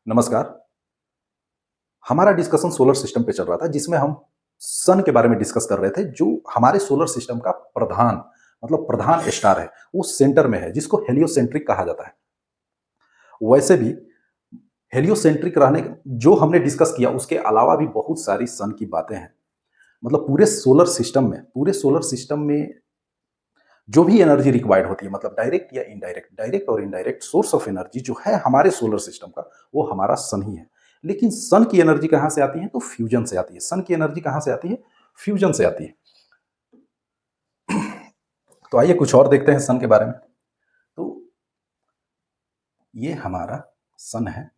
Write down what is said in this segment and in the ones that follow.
नमस्कार। हमारा discussion solar system पे चल रहा था जिसमें हम सन के बारे में डिस्कस कर रहे थे जो हमारे सोलर सिस्टम का प्रधान स्टार है। वो सेंटर में है जिसको हेलियोसेंट्रिक कहा जाता है। वैसे भी हेलियोसेंट्रिक रहने जो हमने डिस्कस किया उसके अलावा भी बहुत सारी सन की बातें हैं। मतलब पूरे सोलर सिस्टम में जो भी एनर्जी रिक्वायर्ड होती है, मतलब डायरेक्ट और इनडायरेक्ट सोर्स ऑफ एनर्जी जो है हमारे सोलर सिस्टम का, वो हमारा सन ही है। लेकिन सन की एनर्जी कहाँ से आती है? तो फ्यूजन से आती है। सन की एनर्जी कहाँ से आती है? फ्यूजन से आती है। तो आइए कुछ और देखते हैं सन के बारे में। तो ये हमारा सन है।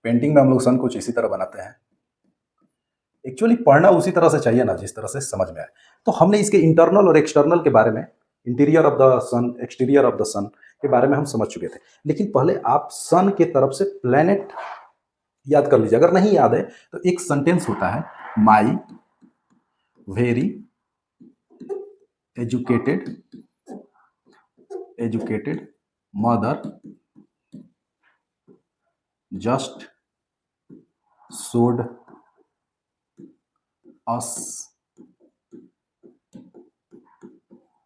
पेंटिंग में हम लोग सन कुछ इसी तरह बनाते हैं। एक्चुअली पढ़ना उसी तरह से चाहिए ना जिस तरह से समझ में आए। तो हमने इसके इंटरनल और एक्सटर्नल के बारे में, interior of the sun, exterior of the sun के बारे में हम समझ चुके थे। लेकिन पहले आप सन के तरफ से प्लेनेट याद कर लीजिए। अगर नहीं याद है तो एक सेंटेंस होता है, my very educated educated mother just सोड अस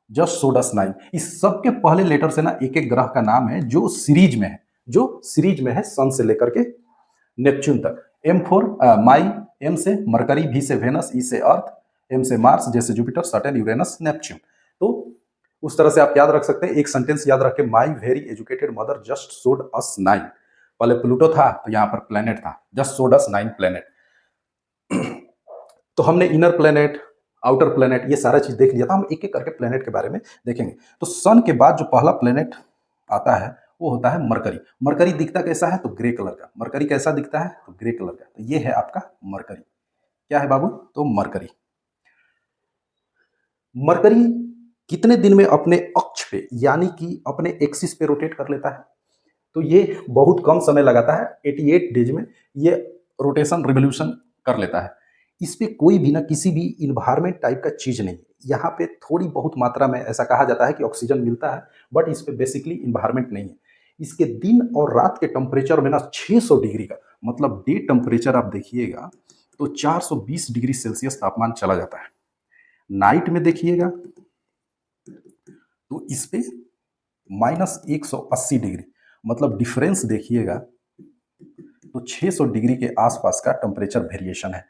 जस्ट सोड अस 9। इस सब के पहले लेटर से ना एक एक ग्रह का नाम है जो सीरीज में है सन से लेकर के नेपच्यून तक। एम फॉर माई, एम से मरकरी, वी से वेनस, ई से अर्थ, एम से मार्स, जैसे जुपिटर, सैटर्न, यूरेनस, नेपच्यून। तो उस तरह से आप याद रख सकते हैं। एक सेंटेंस याद रखें, my very educated mother just सोड अस 9। पहले प्लूटो था तो यहां पर प्लेनेट था, जस्ट सोड अस 9 प्लेनेट। तो हमने इनर प्लेनेट, आउटर प्लेनेट, ये सारा चीज देख लिया था। हम एक एक करके प्लेनेट के बारे में देखेंगे। तो सन के बाद जो पहला प्लेनेट आता है वो होता है मरकरी। मरकरी दिखता कैसा है? तो ग्रे कलर का। मरकरी कैसा दिखता है? तो ग्रे कलर का। तो ये है आपका मरकरी। क्या है बाबू? तो मरकरी। मरकरी कितने दिन में अपने अक्ष पे यानी कि अपने एक्सिस पे रोटेट कर लेता है? तो ये बहुत कम समय लगाता है। 88 डेज में ये रोटेशन रिवोल्यूशन कर लेता है। इस पे कोई भी ना किसी भी इन्वायरमेंट टाइप का चीज नहीं है। यहाँ पे थोड़ी बहुत मात्रा में ऐसा कहा जाता है कि ऑक्सीजन मिलता है, बट इस पे बेसिकली इन्वायरमेंट नहीं है। इसके दिन और रात के टेम्परेचर में ना 600 डिग्री का, मतलब डे टेम्परेचर आप देखिएगा तो 420 डिग्री सेल्सियस तापमान चला जाता है। नाइट में देखिएगा तो इस पे -180 डिग्री, मतलब डिफरेंस देखिएगा तो 600 डिग्री के आसपास का टेम्परेचर वेरिएशन है।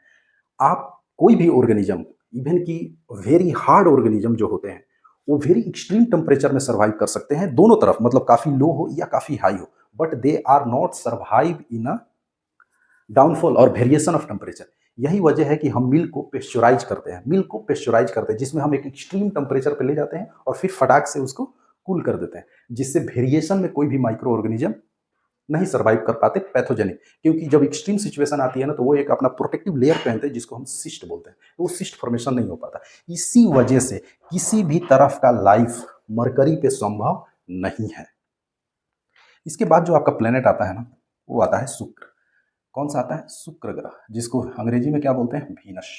आप कोई भी ऑर्गेनिज्म, इवन की वेरी हार्ड ऑर्गेनिज्म जो होते हैं, वो वेरी एक्सट्रीम टेम्परेचर में सर्वाइव कर सकते हैं, दोनों तरफ, मतलब काफी लो हो या काफी हाई हो, but they are not survive in a downfall और वेरिएशन ऑफ टेम्परेचर। यही वजह है कि हम मिल्क को पेस्चराइज करते हैं, जिसमें हम एक एक्सट्रीम टेम्परेचर पे ले जाते हैं और फिर फटाक से उसको कूल कर देते हैं, जिससे वेरिएशन में कोई भी माइक्रो ऑर्गेनिज्म नहीं सर्वाइव कर पाते, पैथोजेनिक। क्योंकि जब एक्सट्रीम सिचुएशन आती है ना, तो वो एक अपना प्रोटेक्टिव लेयर पहनते हैं जिसको हम सिस्ट बोलते हैं, तो वो सिस्ट फॉर्मेशन नहीं हो पाता। इसी वजह से किसी भी तरफ का लाइफ मरकरी पे संभव नहीं है। इसके बाद जो आपका प्लेनेट आता है ना, वो आता है शुक्र। कौन सा आता है? शुक्र ग्रह, जिसको अंग्रेजी में क्या बोलते हैं? वीनस।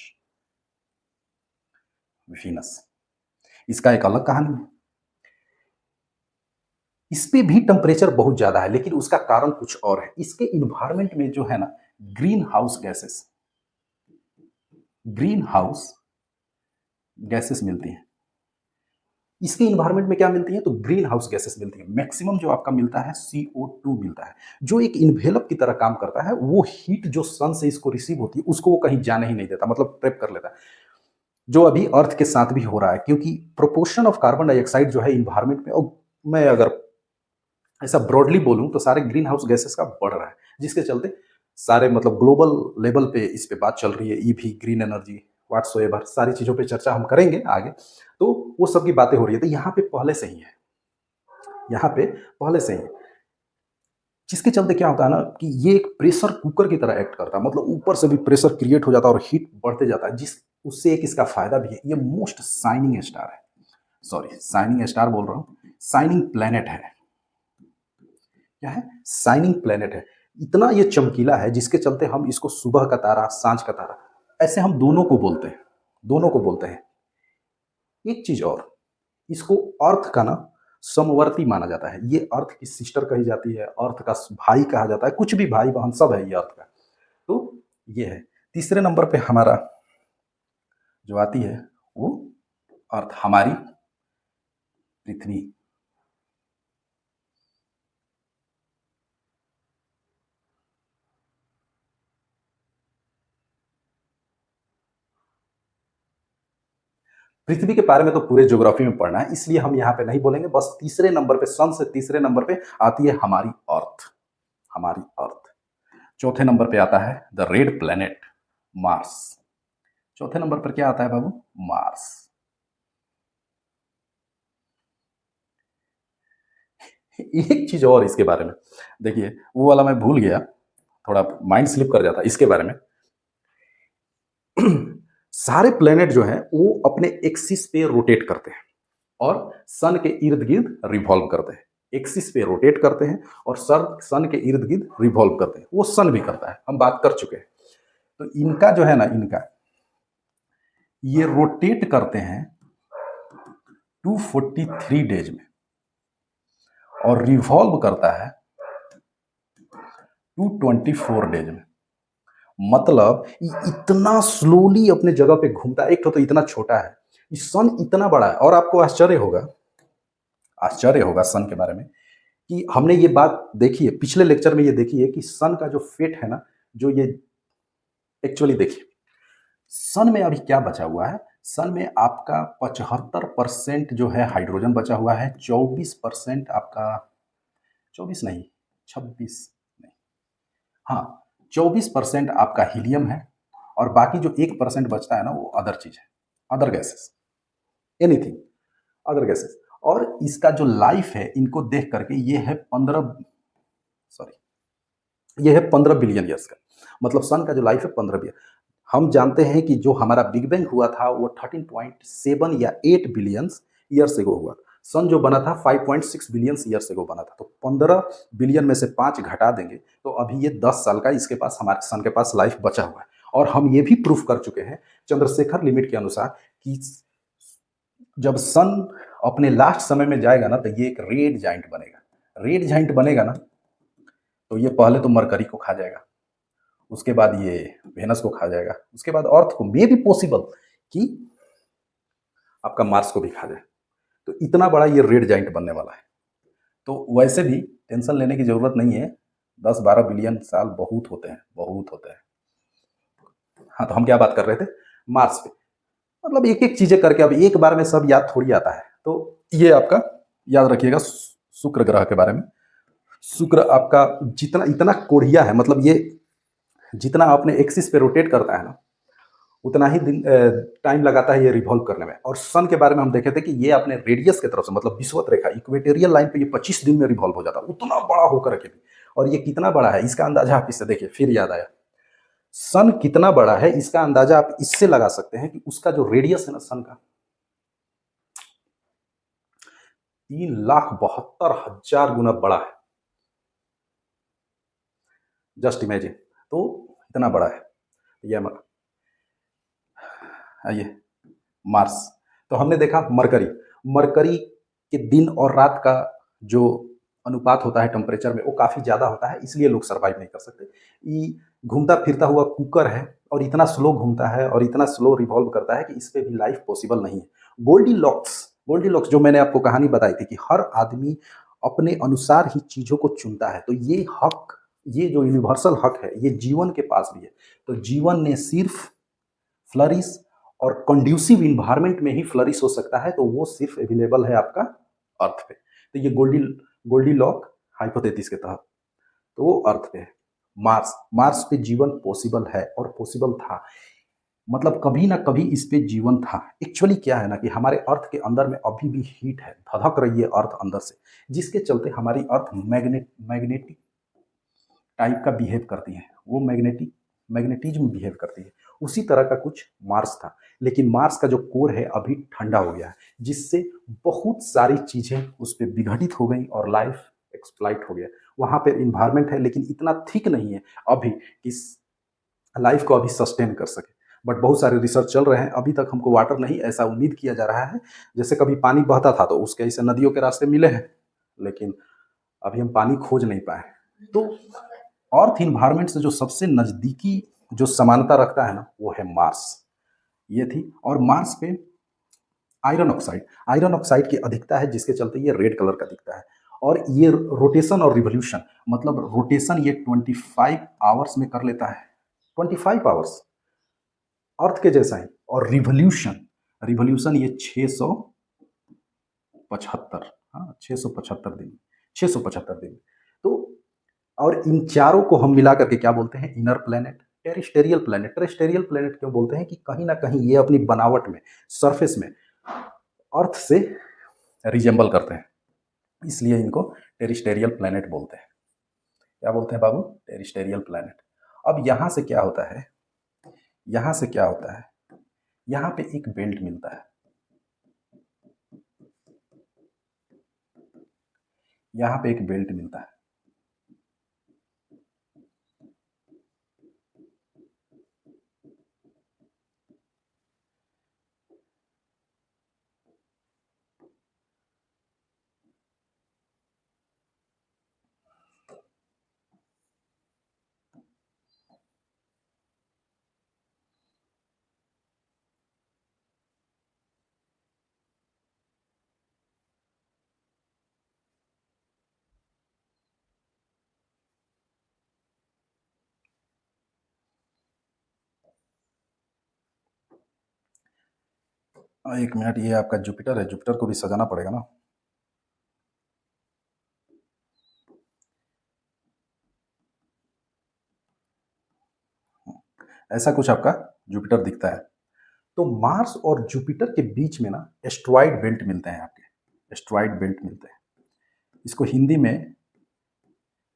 वीनस, इसका एक अलग कहानी है। इस पे भी टेम्परेचर बहुत ज्यादा है, लेकिन उसका कारण कुछ और है। इसके इन्वायरमेंट में जो है ना, green house gases green house gases मिलती हैं। इसके इन्वायरमेंट में क्या मिलती है? तो ग्रीन हाउस गैसेस मिलती है। मैक्सिमम जो आपका मिलता है CO2 मिलता है, जो एक इन्वेलप की तरह काम करता है। वो हीट जो सन से इसको रिसीव होती है उसको वो कहीं जाने ही नहीं देता, मतलब ट्रैप कर लेता है, जो अभी अर्थ के साथ भी हो रहा है। क्योंकि प्रोपोर्शन ऑफ कार्बन डाइऑक्साइड जो है इन्वायरमेंट में, और मैं अगर ऐसा ब्रॉडली बोलूं तो सारे ग्रीन हाउस गैसेस का बढ़ रहा है, जिसके चलते सारे, मतलब ग्लोबल लेवल पे इस पे बात चल रही है। ईवी, ग्रीन एनर्जी, व्हाट्सोएवर, सारी चीजों पे चर्चा हम करेंगे आगे। तो वो सब की बातें हो रही है। तो यहाँ पे पहले से ही है यहाँ पे पहले से ही, जिसके चलते क्या होता है ना कि ये एक प्रेशर कुकर की तरह एक्ट करता है, मतलब ऊपर से भी प्रेशर क्रिएट हो जाता है और हीट बढ़ते जाता है, जिस उससे एक इसका फायदा भी है, ये मोस्ट शाइनिंग स्टार है, सॉरी शाइनिंग स्टार बोल रहा हूँ, शाइनिंग प्लेनेट है। क्या है? शाइनिंग प्लेनेट है। इतना ये चमकीला है जिसके चलते हम इसको सुबह का तारा, सांझ का तारा, ऐसे हम दोनों को बोलते हैं, दोनों को बोलते हैं। एक चीज और, इसको अर्थ का ना समवर्ती माना जाता है, ये अर्थ की सिस्टर कही जाती है, अर्थ का भाई कहा जाता है, कुछ भी भाई बहन सब है ये अर्थ का। तो ये है। तीसरे नंबर पे हमारा जो आती है वो अर्थ, हमारी पृथ्वी। पृथ्वी के बारे में तो पूरे ज्योग्राफी में पढ़ना है, इसलिए हम यहाँ पे नहीं बोलेंगे, बस तीसरे नंबर पे, सन से तीसरे नंबर पे आती है हमारी अर्थ, हमारी अर्थ। चौथे नंबर पे आता है द रेड प्लेनेट, मार्स। चौथे नंबर पर क्या आता है बाबू? मार्स। एक चीज और इसके बारे में, देखिए वो वाला मैं भूल गया, थोड़ा माइंड स्लिप कर जाता इसके बारे में। सारे प्लेनेट जो हैं वो अपने एक्सिस पे रोटेट करते हैं और सन के इर्द गिर्द रिवॉल्व करते हैं। एक्सिस पे रोटेट करते हैं और सन के इर्द गिर्द रिवॉल्व करते हैं, वो सन भी करता है, हम बात कर चुके हैं। तो इनका जो है ना, इनका ये रोटेट करते हैं 243 डेज में और रिवॉल्व करता है 224 डेज में। मतलब इतना स्लोली अपने जगह पे घूमता है। एक तो इतना छोटा है, इस सन इतना बड़ा है, और आपको आश्चर्य होगा, आश्चर्य होगा सन के बारे में कि हमने ये बात देखी है पिछले लेक्चर में, ये देखी है कि सन का जो फेट है ना, जो ये एक्चुअली देखिए सन में अभी क्या बचा हुआ है, सन में आपका 75% जो है हाइड्रोजन बचा हुआ है, 24% आपका, 24 नहीं, 26 नहीं, हाँ 24% आपका हीलियम है, और बाकी जो 1% बचता है ना वो अदर चीज है, other gases, anything, other gases. और इसका जो लाइफ है, इनको देख करके ये है 15, सॉरी ये है 15 बिलियन ईयर्स का, मतलब सन का जो लाइफ है 15 बिलियन। हम जानते हैं कि जो हमारा बिग बैंग हुआ था वो 13.7 या 8 बिलियन ईयर्स एगो हुआ। सन जो बना था 5.6 बिलियन ईयर्स एगो बना था। तो 15 बिलियन में से 5 घटा देंगे तो अभी ये 10 साल का इसके पास, हमारे सन के पास लाइफ बचा हुआ है। और हम ये भी प्रूफ कर चुके हैं चंद्रशेखर लिमिट के अनुसार कि जब सन अपने लास्ट समय में जाएगा ना तो ये एक रेड जाइंट बनेगा। रेड जाइंट बनेगा ना तो ये पहले तो मरकरी को खा जाएगा, उसके बाद ये वेनस को खा जाएगा, उसके बाद अर्थ को, मे भी पॉसिबल कि आपका मार्स को भी खा जाए। तो इतना बड़ा ये रेड जाइंट बनने वाला है। तो वैसे भी टेंशन लेने की जरूरत नहीं है, 10-12 बिलियन साल बहुत होते हैं, बहुत होते हैं। हाँ, तो हम क्या बात कर रहे थे? मार्स पे। मतलब एक एक चीजें करके, अब एक बार में सब याद थोड़ी आता है। तो ये आपका याद रखिएगा शुक्र ग्रह के बारे में। शुक्र आपका जितना, इतना कोढ़िया है, मतलब ये जितना अपने एक्सिस पे रोटेट करता है ना उतना ही दिन टाइम लगाता है ये रिवॉल्व करने में। और सन के बारे में हम देखे थे कि ये अपने रेडियस की तरफ से, मतलब विषुवत रेखा, इक्वेटोरियल लाइन पे ये 25 दिन में रिवॉल्व हो जाता है, उतना बड़ा होकर के भी। और ये कितना बड़ा है इसका अंदाजा आप इससे देखिए, फिर याद आया सन कितना बड़ा है, इसका अंदाजा आप इससे लगा सकते हैं कि उसका जो रेडियस है ना सन का, 3,72,000 गुना बड़ा है। जस्ट इमेजिन, तो इतना बड़ा है ये हमारा। आइए मार्स। तो हमने देखा मरकरी, मरकरी के दिन और रात का जो अनुपात होता है टेम्परेचर में वो काफ़ी ज़्यादा होता है, इसलिए लोग सर्वाइव नहीं कर सकते। ये घूमता फिरता हुआ कुकर है और इतना स्लो घूमता है और इतना स्लो रिवॉल्व करता है कि इस पर भी लाइफ पॉसिबल नहीं है। गोल्डीलॉक्स, गोल्डीलॉक्स जो मैंने आपको कहानी बताई थी कि हर आदमी अपने अनुसार ही चीज़ों को चुनता है, तो ये हक, ये जो यूनिवर्सल हक है ये जीवन के पास भी है। तो जीवन ने सिर्फ फ्लरिश और कंड्यूसिव इन्वायरमेंट में ही फ्लरिश हो सकता है, तो वो सिर्फ अवेलेबल है आपका अर्थ पे। तो ये गोल्डी लॉक हाइपोथेसिस के तहत, तो वो अर्थ पे है। मार्स, मार्स पे जीवन पॉसिबल है और पॉसिबल था। मतलब कभी ना कभी इस पे जीवन था। एक्चुअली क्या है ना कि हमारे अर्थ के अंदर में अभी भी हीट है, धधक रही है अर्थ अंदर से, जिसके चलते हमारी अर्थ मैग्नेटिक टाइप का बिहेव करती है, वो मैग्नेटिज्म बिहेव करती है। उसी तरह का कुछ मार्स था, लेकिन मार्स का जो कोर है अभी ठंडा हो गया है, जिससे बहुत सारी चीज़ें उस पर विघटित हो गई और लाइफ एक्सप्लाइट हो गया। वहाँ पे इन्वायरमेंट है लेकिन इतना थिक नहीं है अभी कि लाइफ को अभी सस्टेन कर सके। बट बहुत सारे रिसर्च चल रहे हैं, अभी तक हमको वाटर नहीं ऐसा उम्मीद किया जा रहा है। जैसे कभी पानी बहता था तो उसके ऐसे नदियों के रास्ते मिले हैं, लेकिन अभी हम पानी खोज नहीं पाए। तो अर्थ इन्वायरमेंट से जो सबसे नज़दीकी जो समानता रखता है ना, वो है मार्स। ये थी। और मार्स पे आयरन ऑक्साइड की अधिकता है, जिसके चलते ये रेड कलर का दिखता है। और ये रोटेशन और रिवोल्यूशन, मतलब रोटेशन ये 25 आवर्स में कर लेता है, 25 आवर्स, अर्थ के जैसा ही। और रिवोल्यूशन रिवोल्यूशन ये 675, हाँ 675 दिन। तो और इन चारों को हम मिला करके क्या बोलते हैं, inner planet, terrestrial planet. Terrestrial planet क्यों बोलते हैं कि कहीं ना कहीं ये अपनी बनावट में, सरफेस में अर्थ से रिजेंबल करते हैं, इसलिए इनको टेरेस्टेरियल प्लैनेट बोलते हैं। क्या बोलते हैं बाबू, टेरेस्टेरियल प्लैनेट। अब यहाँ से क्या होता है, यहाँ से क्या होता है, यहाँ पे एक बेल्ट मिलता है, यहाँ पे एक बेल्ट मिलता है। एक मिनट, ये आपका जुपिटर है, जुपिटर को भी सजाना पड़ेगा ना। ऐसा कुछ आपका जुपिटर दिखता है। तो मार्स और जुपिटर के बीच में ना एस्ट्रॉइड बेल्ट मिलते हैं आपके, एस्ट्रॉइड बेल्ट मिलते हैं। इसको हिंदी में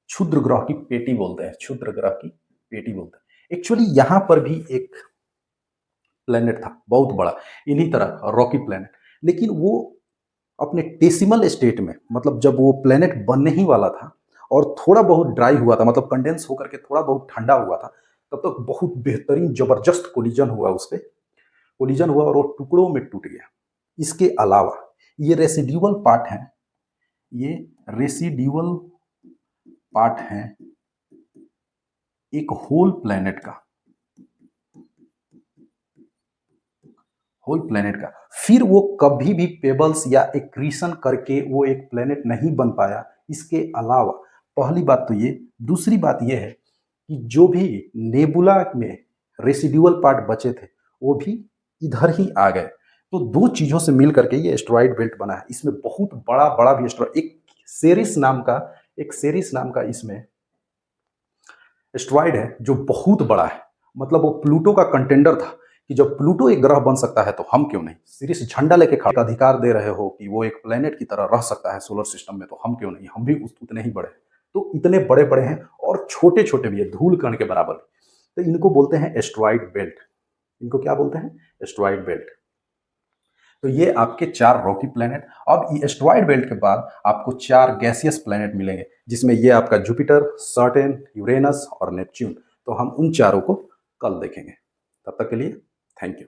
क्षुद्र ग्रह की पेटी बोलते हैं, क्षुद्र ग्रह की पेटी बोलते हैं। एक्चुअली यहाँ पर भी एक प्लेनेट था बहुत बड़ा, इन्हीं तरह रॉकी प्लेनेट, लेकिन वो अपने डेसिमल स्टेट में, मतलब जब वो प्लेनेट बनने ही वाला था और थोड़ा बहुत ड्राई हुआ था, मतलब कंडेंस होकर के थोड़ा बहुत ठंडा हुआ था, तब तक बहुत बेहतरीन जबरदस्त कोलिजन हुआ, उस पर कोलिजन हुआ और वो टुकड़ों में टूट गया। इसके अलावा ये रेसिड्यूअल पार्ट है, ये रेसिड्यूअल पार्ट है एक होल प्लेनेट का, होल प्लेनेट का। फिर वो कभी भी पेबल्स या एक्रीशन करके वो एक प्लेनेट नहीं बन पाया। इसके अलावा पहली बात तो ये, दूसरी बात ये है कि जो भी नेबुला में रेसिड्यूअल पार्ट बचे थे वो भी इधर ही आ गए। तो दो चीजों से मिल करके ये एस्ट्रॉइड बेल्ट बना है। इसमें बहुत बड़ा बड़ा भी एस्ट्रॉइड, एक सेरिस नाम का इसमें एस्ट्रॉइड है जो बहुत बड़ा है। मतलब वो प्लूटो का कंटेंडर था कि जब प्लूटो एक ग्रह बन सकता है तो हम क्यों नहीं। सीरीज झंडा लेके खड़ा अधिकार दे रहे हो कि वो एक प्लेनेट की तरह रह सकता है सोलर सिस्टम में, तो हम क्यों नहीं, हम भी उतने ही बड़े। तो इतने बड़े बड़े हैं और छोटे छोटे भी है, धूल कण के बराबर। तो इनको बोलते हैं एस्ट्रॉइड बेल्ट। इनको क्या बोलते हैं, एस्ट्रॉइड बेल्ट। तो ये आपके 4 रॉकी प्लैनेट। अब ये एस्ट्रॉइड बेल्ट के बाद आपको 4 गैसियस प्लैनेट मिलेंगे, जिसमें ये आपका जुपिटर, सैटर्न, यूरेनस और नेपच्यून। तो हम उन चारों को कल देखेंगे। तब तक के लिए थैंक यू।